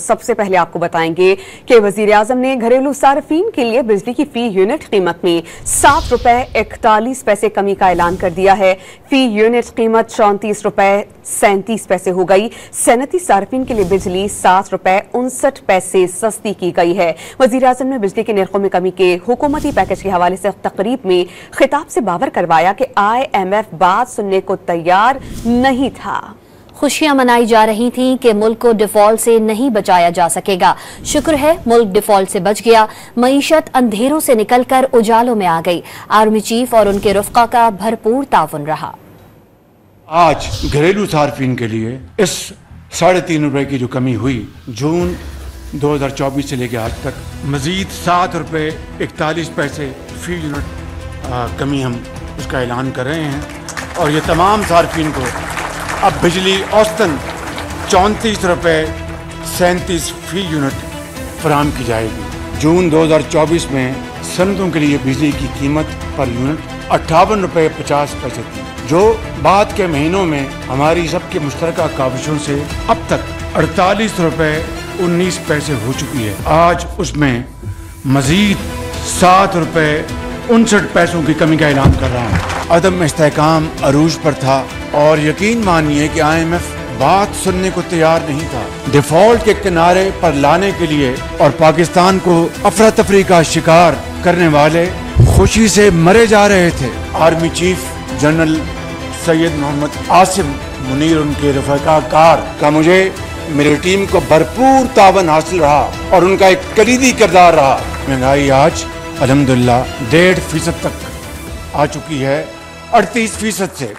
सबसे पहले आपको बताएंगे कि वजीर आजम ने घरेलू सार्फिन के लिए बिजली की फी यूनिट कीमत में ₹7.41 कमी का ऐलान कर दिया है। फी यूनिट कीमत ₹34.37 हो गई। सनती सार्फिन के लिए बिजली ₹7.59 सस्ती की गई है। वजीर आजम ने बिजली के निर्खों में कमी के हुकूमती पैकेज के हवाले से तकरीब में खिताब से बावर करवाया कि IMF बात सुनने को तैयार नहीं था। खुशियां मनाई जा रही थीं कि मुल्क को डिफॉल्ट से नहीं बचाया जा सकेगा। शुक्र है मुल्क डिफॉल्ट से बच गया। मईशत अंधेरों से निकलकर उजालों में आ गई। आर्मी चीफ और उनके रुफ़क़ा का भरपूर ताउन रहा। आज घरेलू सार्फिन के लिए इस ₹3.5 की जो कमी हुई जून 2024 से लेकर आज तक मजीद ₹7.41 फी यूनिट कमी हम उसका ऐलान कर रहे हैं और ये तमाम सार्फिन को अब बिजली औसतन ₹34.37 फी यूनिट फराहम की जाएगी। जून 2024 में सनतों के लिए बिजली की कीमत पर यूनिट ₹58.50 थी, जो बाद के महीनों में हमारी सबके मुश्तरका काविशों से अब तक ₹48.19 हो चुकी है। आज उसमें मजीद ₹7.59 की कमी का ऐलान कर रहा हूँ। अदम इस्तेहकाम अरूज पर था और यकीन मानिए कि IMF बात सुनने को तैयार नहीं था। डिफॉल्ट के किनारे पर लाने के लिए और पाकिस्तान को अफरा तफरी का शिकार करने वाले खुशी से मरे जा रहे थे। Army chief general Syed Mohammad Asim Munir उनके रफ़ीक़ाकार का मुझे मेरी टीम को भरपूर तावन हासिल रहा और उनका एक कलीदी किरदार रहा। महंगाई आज अल्हम्दुलिल्लाह 1.5% तक आ चुकी है, 38% से।